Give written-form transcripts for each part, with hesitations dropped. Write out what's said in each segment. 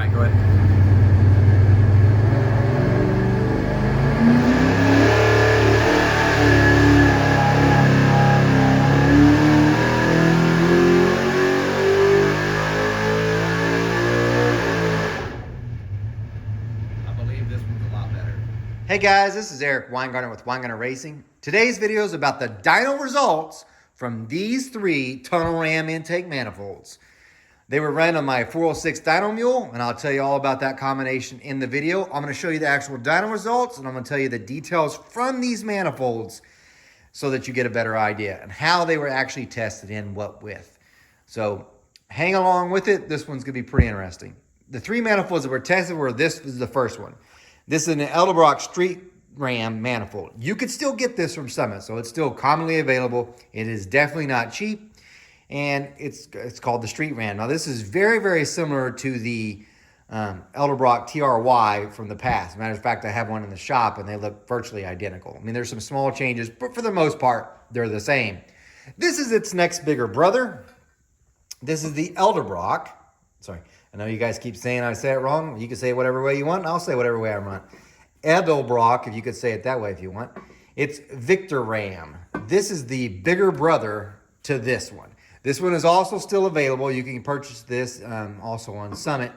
right, go ahead. Hey guys, this is Eric Weingartner with Weingartner Racing. Today's video is about the dyno results from these 3 tunnel ram intake manifolds. They were ran on my 406 dyno mule, and I'll tell you all about that combination in the video. I'm going to show you the actual dyno results, and I'm going to tell you the details from these manifolds so that you get a better idea and how they were actually tested in what width. So hang along with it. This one's going to be pretty interesting. The 3 manifolds that were tested were, this was the first one. This is an Edelbrock Street Ram manifold. You could still get this from Summit, so it's still commonly available. It is definitely not cheap, and it's called the Street Ram. Now, this is very, very similar to the Edelbrock TRY from the past. Matter of fact, I have one in the shop, and they look virtually identical. I mean, there's some small changes, but for the most part, they're the same. This is its next bigger brother. This is the Edelbrock. Sorry. I know you guys keep saying I say it wrong. You can say it whatever way you want. I'll say whatever way I want. Edelbrock, if you could say it that way if you want. It's Victor Ram. This is the bigger brother to this one. This one is also still available. You can purchase this also on Summit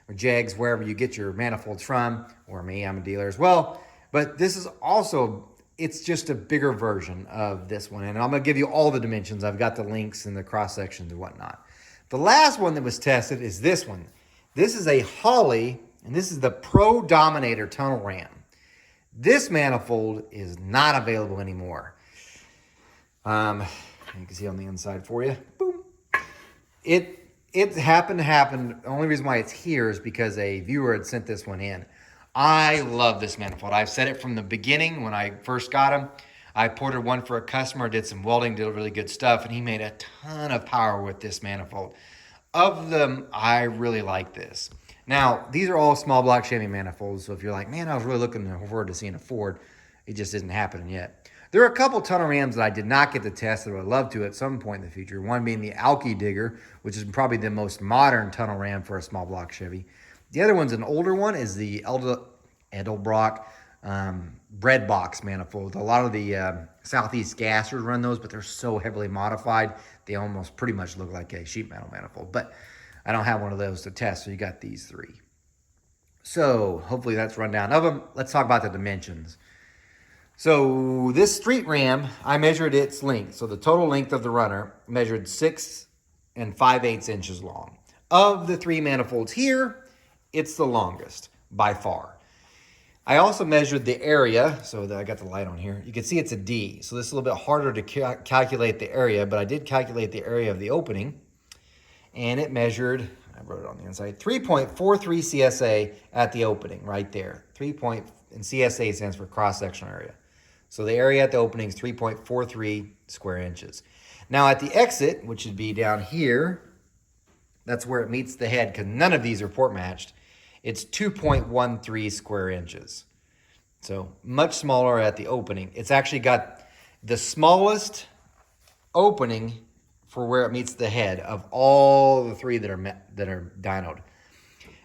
or Jegs, wherever you get your manifolds from, or me, I'm a dealer as well. But this is also, it's just a bigger version of this one. And I'm going to give you all the dimensions. I've got the links and the cross sections and whatnot. The last one that was tested is this one. This is a Holley, and this is the Pro Dominator tunnel ram. This manifold is not available anymore. You can see on the inside for you. Boom. It happened to happen. The only reason why it's here is because a viewer had sent this one in. I love this manifold. I've said it from the beginning when I first got them. I ported one for a customer, did some welding, did really good stuff, and he made a ton of power with this manifold. Of them, I really like this. Now, these are all small block Chevy manifolds, so if you're like, man, I was really looking forward to seeing a Ford, it just isn't happening yet. There are a couple tunnel rams that I did not get to test that I would love to at some point in the future. One being the Alki Digger, which is probably the most modern tunnel ram for a small block Chevy. The other one's an older one, is the Edelbrock bread box manifold. A lot of the Southeast gassers run those, but they're so heavily modified, they almost pretty much look like a sheet metal manifold. But I don't have one of those to test, so you got these 3. So hopefully that's rundown of them. Let's talk about the dimensions. So this Street Ram, I measured its length. So the total length of the runner measured 6 5/8 inches long. Of the 3 manifolds here, it's the longest by far. I also measured the area, so that I got the light on here. You can see it's a D, so this is a little bit harder to calculate the area, but I did calculate the area of the opening, and it measured, I wrote it on the inside, 3.43 CSA at the opening, right there. And CSA stands for cross-sectional area. So the area at the opening is 3.43 square inches. Now at the exit, which would be down here, that's where it meets the head, because none of these are port matched. It's 2.13 square inches. So much smaller at the opening. It's actually got the smallest opening for where it meets the head of all the 3 that are dynoed.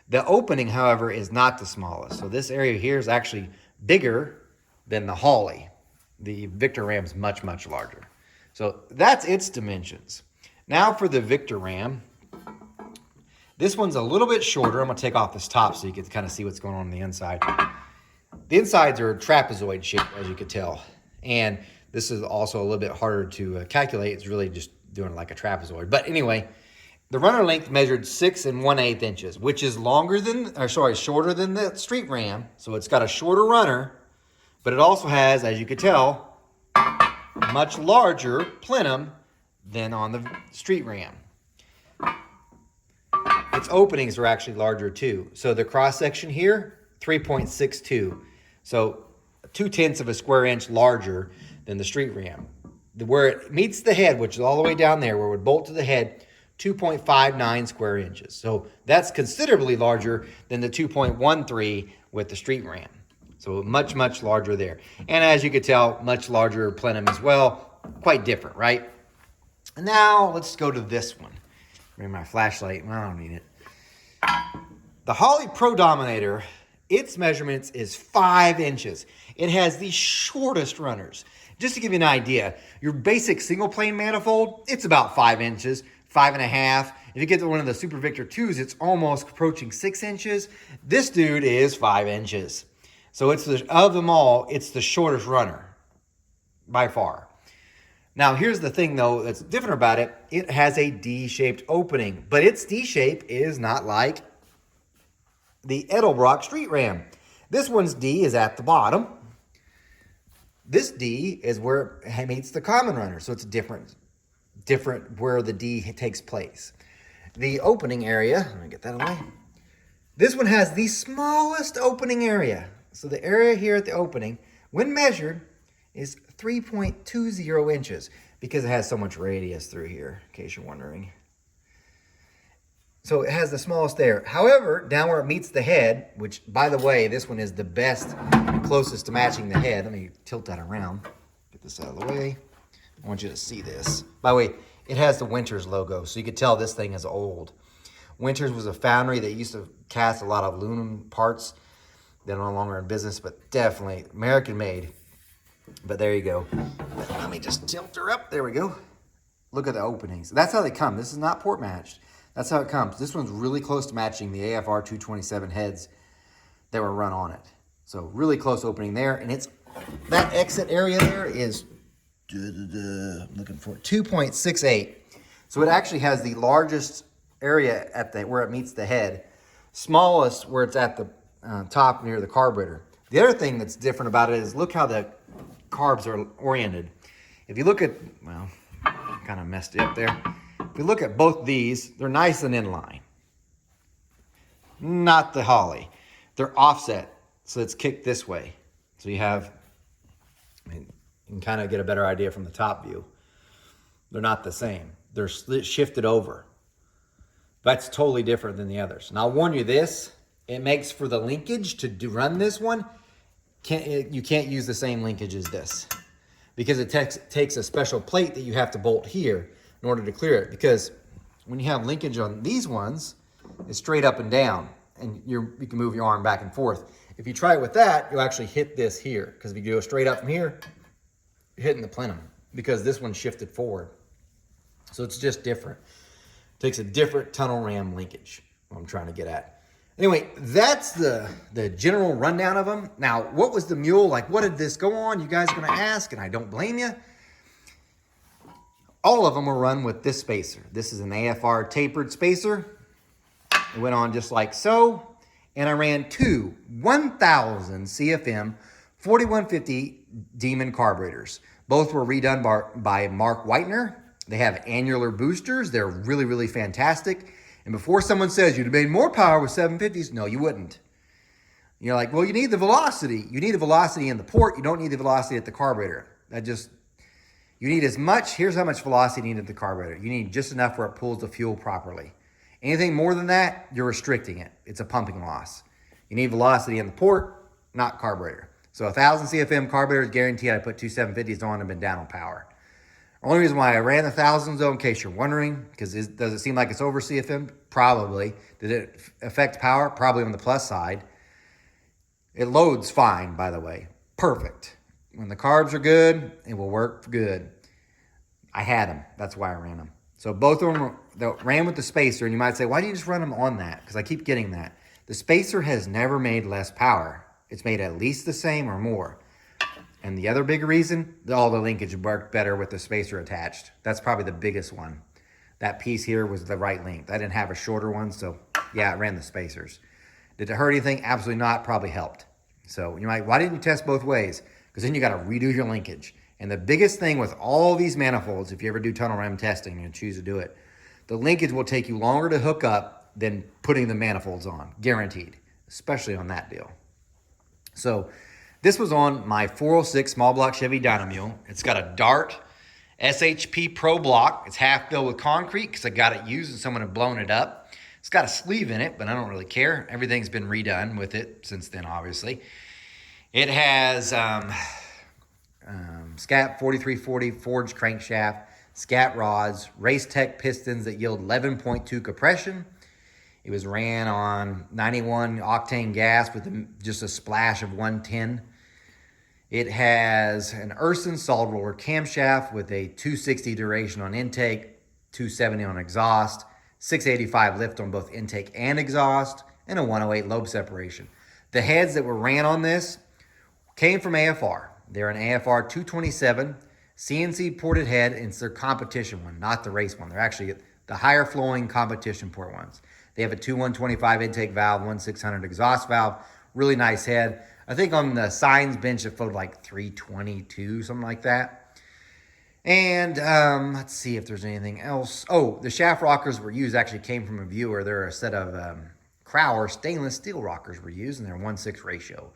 The opening, however, is not the smallest. So this area here is actually bigger than the Holley. The Victor Ram's much, much larger. So that's its dimensions. Now for the Victor Ram. This one's a little bit shorter. I'm going to take off this top so you can kind of see what's going on the inside. The insides are trapezoid shaped, as you could tell. And this is also a little bit harder to calculate. It's really just doing like a trapezoid. But anyway, the runner length measured 6 1/8 inches, which is shorter than the Street Ram. So it's got a shorter runner, but it also has, as you could tell, much larger plenum than on the Street Ram. Its openings are actually larger too. So the cross section here, 3.62. So 2/10 of a square inch larger than the Street Ram. Where it meets the head, which is all the way down there, where it would bolt to the head, 2.59 square inches. So that's considerably larger than the 2.13 with the Street Ram. So much, much larger there. And as you could tell, much larger plenum as well. Quite different, right? And now let's go to this one. Bring my flashlight. Well, I don't need it. The Holley Pro Dominator, its measurements is 5 inches. It has the shortest runners. Just to give you an idea, your basic single plane manifold, it's about 5 inches, 5.5. If you get to one of the Super Victor 2s, it's almost approaching 6 inches. This dude is 5 inches. So it's of them all, it's the shortest runner by far. Now, here's the thing, though, that's different about it. It has a D-shaped opening, but its D shape is not like the Edelbrock Street Ram. This one's D is at the bottom. This D is where it meets the common runner, so it's different where the D takes place. The opening area, let me get that away. This one has the smallest opening area. So the area here at the opening, when measured, is 3.20 inches because it has so much radius through here, in case you're wondering. So it has the smallest there. However, down where it meets the head, which, by the way, this one is the best, closest to matching the head. Let me tilt that around. Get this out of the way. I want you to see this. By the way, it has the Winters logo, so you can tell this thing is old. Winters was a foundry that used to cast a lot of aluminum parts. They're no longer in business, but definitely American made. But there you go. Let me just tilt her up. There we go. Look at the openings. That's how they come. This is not port matched. That's how it comes. This one's really close to matching the AFR 227 heads that were run on it. So really close opening there. And it's that exit area there is, I'm looking for 2.68. So it actually has the largest area at where it meets the head, smallest where it's at the top near the carburetor. The other thing that's different about it is look how the carbs are oriented. If you look at, well, kind of messed it up there. If you look at both these, they're nice and in line. Not the Holley. They're offset, so it's kicked this way. So you have, you can kind of get a better idea from the top view. They're not the same. They're shifted over. That's totally different than the others. And I'll warn you this, it makes for the linkage to run this one. You can't use the same linkage as this because it takes a special plate that you have to bolt here in order to clear it. Because when you have linkage on these ones, it's straight up and down, and you can move your arm back and forth. If you try it with that, you'll actually hit this here, because if you go straight up from here, you're hitting the plenum because this one's shifted forward. So it's just different. It takes a different tunnel ram linkage, what I'm trying to get at. Anyway, that's the general rundown of them. Now, what was the mule? Like, what did this go on? You guys are going to ask, and I don't blame you. All of them were run with this spacer. This is an AFR tapered spacer. It went on just like so. And I ran two 1,000 CFM 4150 Demon carburetors. Both were redone by Mark Whitener. They have annular boosters. They're really, really fantastic. And before someone says you'd have made more power with 750s, no, you wouldn't. You're like, well, you need the velocity. You need a velocity in the port. You don't need the velocity at the carburetor. You need as much. Here's how much velocity you need at the carburetor. You need just enough where it pulls the fuel properly. Anything more than that, you're restricting it. It's a pumping loss. You need velocity in the port, not carburetor. So 1,000 CFM carburetor is guaranteed. I put two 750s on and been down on power. Only reason why I ran the 1,000s, though, in case you're wondering, because does it seem like it's over CFM? Probably. Did it affect power? Probably on the plus side. It loads fine, by the way. Perfect. When the carbs are good, it will work good. I had them. That's why I ran them. So both of them ran with the spacer, and you might say, why do you just run them on that? Because I keep getting that. The spacer has never made less power. It's made at least the same or more. And the other big reason, all the linkage worked better with the spacer attached. That's probably the biggest one. That piece here was the right length. I didn't have a shorter one, so yeah, I ran the spacers. Did it hurt anything? Absolutely not. Probably helped. So you might, why didn't you test both ways? Because then you got to redo your linkage. And the biggest thing with all these manifolds, if you ever do tunnel ram testing and choose to do it, the linkage will take you longer to hook up than putting the manifolds on, guaranteed, especially on that deal. So this was on my 406 small block Chevy Dyno Mule. It's got a Dart SHP Pro block. It's half filled with concrete because I got it used and someone had blown it up. It's got a sleeve in it, but I don't really care. Everything's been redone with it since then, obviously. It has Scat 4340 forged crankshaft, Scat rods, Race Tech pistons that yield 11.2 compression. It was ran on 91 octane gas with just a splash of 110. It has an Urson solid roller camshaft with a 260 duration on intake, 270 on exhaust, 685 lift on both intake and exhaust, and a 108 lobe separation. The heads that were ran on this came from AFR. They're an AFR 227 CNC ported head, and it's their competition one, not the race one. They're actually the higher flowing competition port ones. They have a 2125 intake valve, 1600 exhaust valve, really nice head. I think on the signs bench it flowed like 322, something like that. And let's see if there's anything else. Oh, the shaft rockers were used actually came from a viewer. They're a set of Crowler stainless steel rockers were used, and they're 1:6 ratio.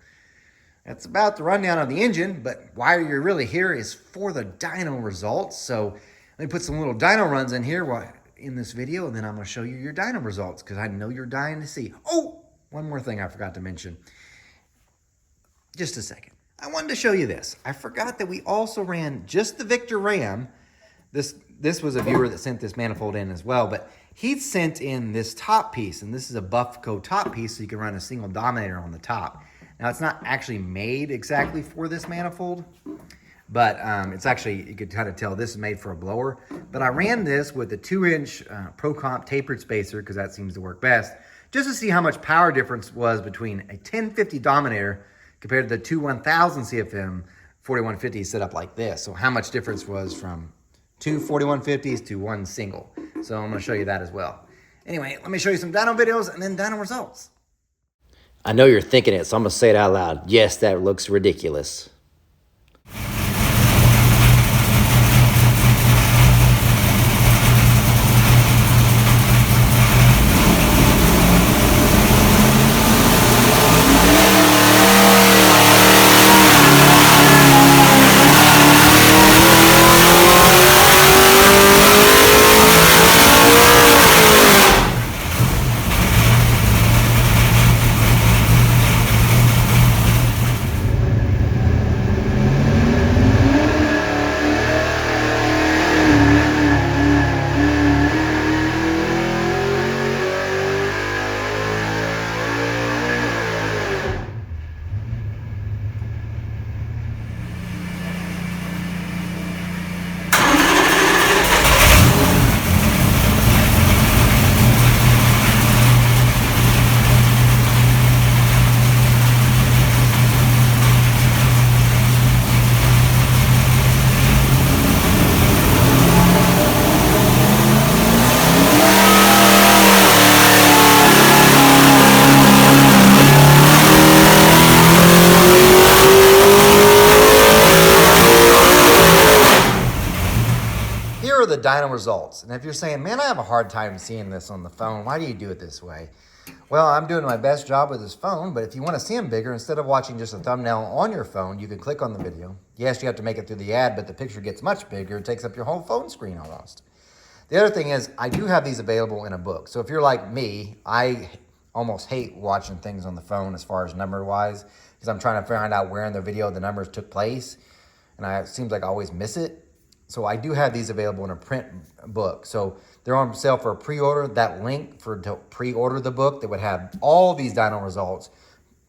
That's about the rundown of the engine, but why you're really here is for the dyno results. So let me put some little dyno runs in here in this video, and then I'm going to show you your dyno results because I know you're dying to see. Oh, one more thing I forgot to mention. Just a second. I wanted to show you this. I forgot that we also ran just the Victor Ram. This was a viewer that sent this manifold in as well, but he sent in this top piece, and this is a Buffco top piece, so you can run a single dominator on the top. Now, it's not actually made exactly for this manifold, but it's actually, you could kind of tell this is made for a blower. But I ran this with a 2-inch ProComp tapered spacer, because that seems to work best, just to see how much power difference was between a 1050 dominator compared to the two 1000 CFM 4150s set up like this. So how much difference was from two 4150s to one single. So I'm going to show you that as well. Anyway, let me show you some dyno videos and then dyno results. I know you're thinking it, so I'm going to say it out loud. Yes, that looks ridiculous. The dyno results. And if you're saying, man, I have a hard time seeing this on the phone, why do you do it this way? Well, I'm doing my best job with this phone, but if you want to see them bigger, instead of watching just a thumbnail on your phone, you can click on the video. Yes, you have to make it through the ad, but the picture gets much bigger. It takes up your whole phone screen almost. The other thing is, I do have these available in a book. So if you're like me, I almost hate watching things on the phone as far as number-wise, because I'm trying to find out where in the video the numbers took place, and it seems like I always miss it. So I do have these available in a print book. So they're on sale for a pre-order. That link to pre-order the book that would have all these dyno results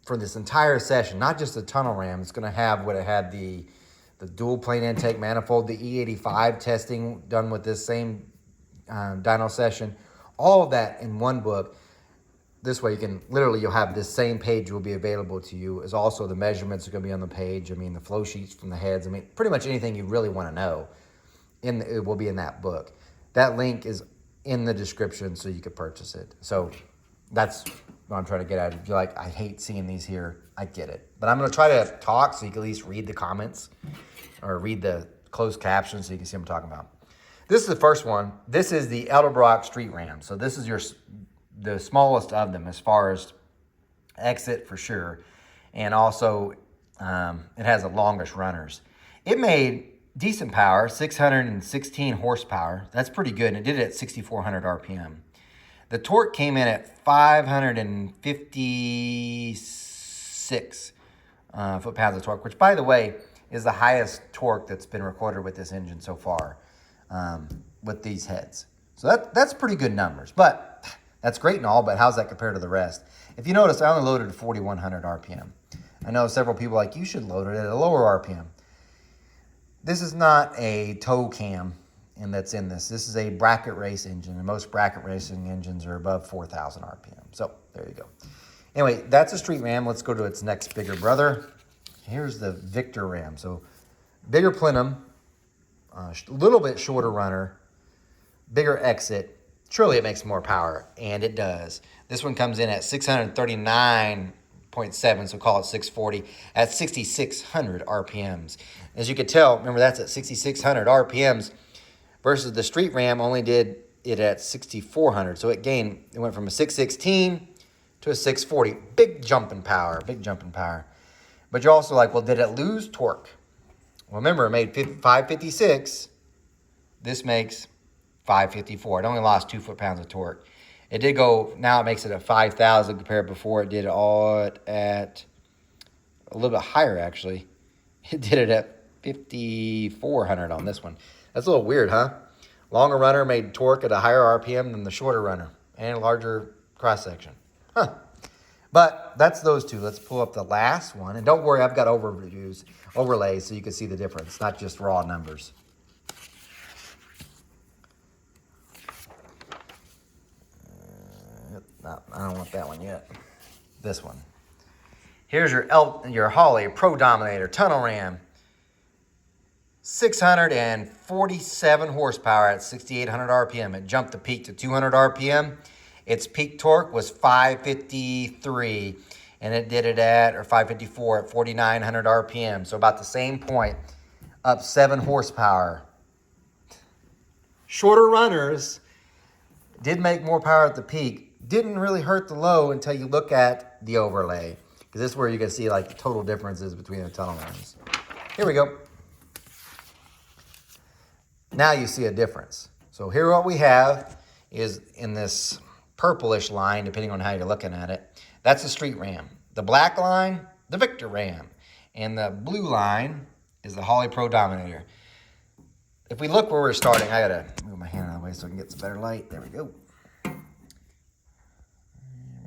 for this entire session, not just the tunnel ram. It's going to have what it had the dual plane intake manifold, the E85 testing done with this same dyno session, all of that in one book. This way you can you'll have this same page will be available to you, as also the measurements are going to be on the page. I mean, the flow sheets from the heads. I mean, pretty much anything you really want to know. It will be in that book. That link is in the description so you could purchase it. So that's what I'm trying to get at. If you're like, I hate seeing these here, I get it. But I'm going to try to talk so you can at least read the comments or read the closed captions so you can see what I'm talking about. This is the first one. This is the Edelbrock Street Ram. So this is the smallest of them as far as exit for sure. And also it has the longest runners. It made decent power, 616 horsepower. That's pretty good, and it did it at 6,400 RPM. The torque came in at 556 foot-pounds of torque, which, by the way, is the highest torque that's been recorded with this engine so far with these heads. So that's pretty good numbers. But That's great and all, but how's that compared to the rest? If you notice, I only loaded at 4,100 RPM. I know several people are like, you should load it at a lower RPM. This is not a tow cam and that's in this. This is a bracket race engine, and most bracket racing engines are above 4,000 RPM. So there you go. Anyway, that's a street ram. Let's go to its next bigger brother. Here's the Victor ram. So bigger plenum, a little bit shorter runner, bigger exit. Surely it makes more power, and it does. This one comes in at 639.7, so call it 640, at 6,600 RPMs. As you could tell, remember that's at 6,600 RPMs versus the street ram only did it at 6,400. So it went from a 616 to a 640. Big jump in power, big jump in power. But you're also like, well, did it lose torque? Well, remember, it made 556. This makes 554. It only lost 2 foot-pounds of torque. It did go, now it makes it at 5,000 compared before it did it all at a little bit higher, actually. It did it at 5,400 on this one. That's a little weird, huh? Longer runner made torque at a higher RPM than the shorter runner and a larger cross-section. Huh. But that's those two. Let's pull up the last one. And don't worry, I've got overlays so you can see the difference, not just raw numbers. No, I don't want that one yet. This one. Here's your Holley Pro Dominator tunnel ram. 647 horsepower at 6,800 RPM. It jumped the peak to 200 RPM. Its peak torque was 553, and it did it at, or 554 at 4,900 RPM. So about the same point, up 7 horsepower. Shorter runners did make more power at the peak. Didn't really hurt the low until you look at the overlay, because this is where you can see like the total differences between the tunnel rams. Here we go. Now you see a difference. So here what we have is in this purplish line, depending on how you're looking at it, that's the street ram. The black line, the Victor ram. And the blue line is the Holley Pro Dominator. If we look where we're starting, I gotta move my hand out of the way so I can get some better light. There we go.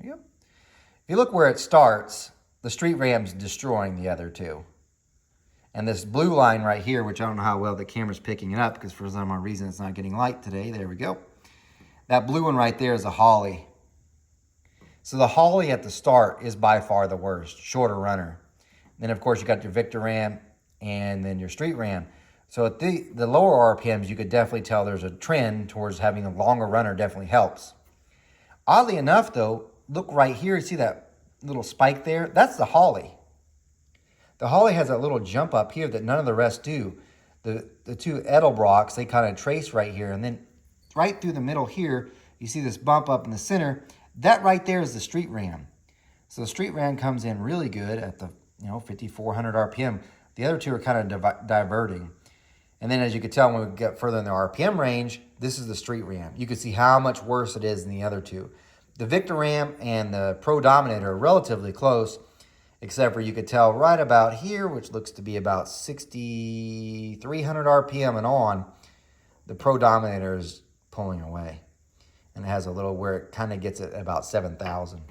If you look where it starts, the street ram's destroying the other two. And this blue line right here, which I don't know how well the camera's picking it up because for some reason it's not getting light today. There we go. That blue one right there is a Holley. So the Holley at the start is by far the worst, shorter runner. Then of course you got your Victor ram and then your street ram. So at the lower RPMs, you could definitely tell there's a trend towards having a longer runner definitely helps. Oddly enough though, look right here, see that little spike there? That's the Holley. The Holley has a little jump up here that none of the rest do. The two Edelbrocks, they kind of trace right here. And then right through the middle here, you see this bump up in the center. That right there is the street ram. So the street ram comes in really good at the 5,400 RPM. The other two are kind of diverting. And then as you can tell when we get further in the RPM range, this is the street ram. You can see how much worse it is than the other two. The Victor ram and the Pro Dominator are relatively close, except for you could tell right about here, which looks to be about 6,300 RPM and on, the Pro Dominator is pulling away. And it has a little where it kind of gets it at about 7,000.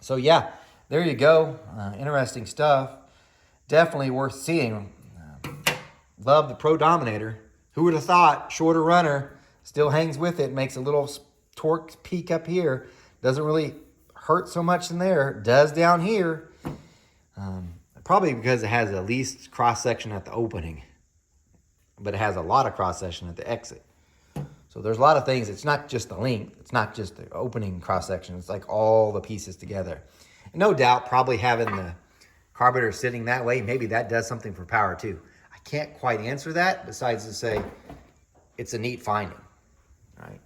So yeah, there you go. Interesting stuff. Definitely worth seeing. Love the Pro Dominator. Who would have thought? Shorter runner, still hangs with it, makes a little torque peak up here. Doesn't really hurt so much in there. Does down here. Probably because it has the least cross-section at the opening. But it has a lot of cross-section at the exit. So there's a lot of things. It's not just the length. It's not just the opening cross-section. It's like all the pieces together. And no doubt, probably having the carburetor sitting that way, maybe that does something for power too. I can't quite answer that, besides to say it's a neat finding. Right?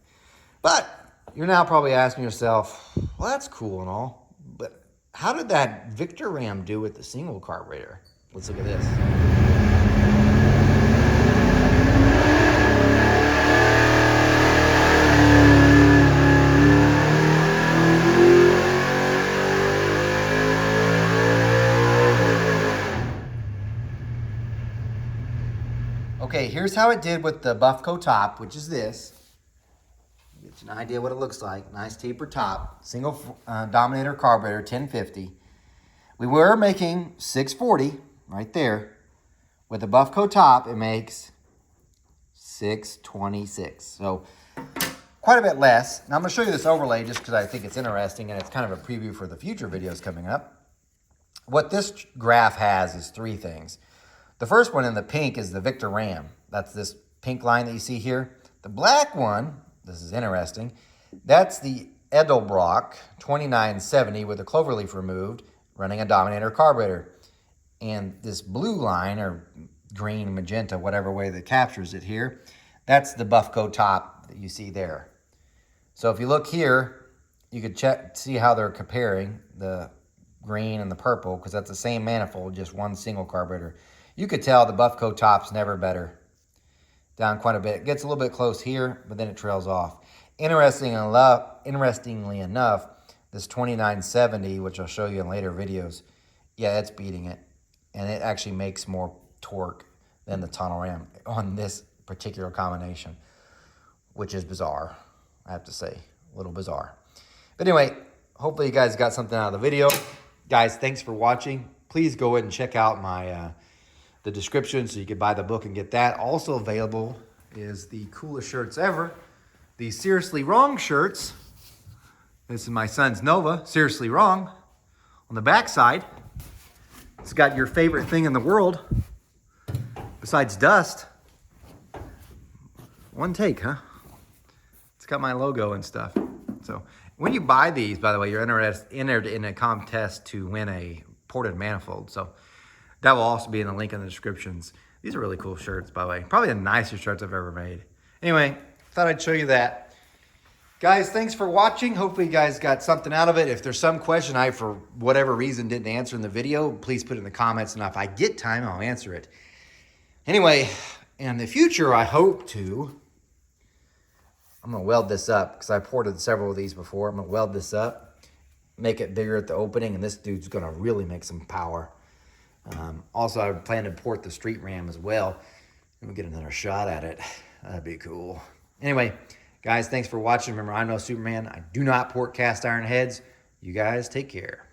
But you're now probably asking yourself, well, that's cool and all, but how did that Victor ram do with the single carburetor? Let's look at this. Okay, here's how it did with the Buffco top, which is this. Get an idea what it looks like. Nice tapered top, single Dominator carburetor, 1050. We were making 640 right there. With the buff coat top, it makes 626. So quite a bit less. Now I'm going to show you this overlay just because I think it's interesting and it's kind of a preview for the future videos coming up. What this graph has is three things. The first one in the pink is the Victor Ram. That's this pink line that you see here. The black one, this is interesting, that's the Edelbrock 2970 with the cloverleaf removed, running a Dominator carburetor. And this blue line, or green, magenta, whatever way that captures it here, that's the buff coat top that you see there. So if you look here, you could see how they're comparing the green and the purple, because that's the same manifold, just one single carburetor. You could tell the buff coat top's never better. Down quite a bit. It gets a little bit close here, but then it trails off. Interestingly enough, this 2970, which I'll show you in later videos, yeah, it's beating it. And it actually makes more torque than the tunnel ram on this particular combination, which is bizarre, I have to say. A little bizarre. But anyway, hopefully you guys got something out of the video. Guys, thanks for watching. Please go ahead and check out my the description so you can buy the book and get that. Also available is the coolest shirts ever, the Seriously Wrong shirts. This is my son's Nova, Seriously Wrong. On the back side, it's got your favorite thing in the world besides dust. One take, huh? It's got my logo and stuff. So when you buy these, by the way, you're entered in a contest to win a ported manifold. So that will also be in the link in the descriptions. These are really cool shirts, by the way. Probably the nicest shirts I've ever made. Anyway, thought I'd show you that. Guys, thanks for watching. Hopefully you guys got something out of it. If there's some question I, for whatever reason, didn't answer in the video, please put it in the comments, and if I get time, I'll answer it. Anyway, in the future, I hope to, I'm going to weld this up because I ported several of these before. I'm going to weld this up, make it bigger at the opening, and this dude's going to really make some power. Also, I plan to port the street ram as well, and we'll get another shot at it. That'd be cool. Anyway, guys, thanks for watching. Remember, I'm no Superman. I do not port cast iron heads. You guys take care.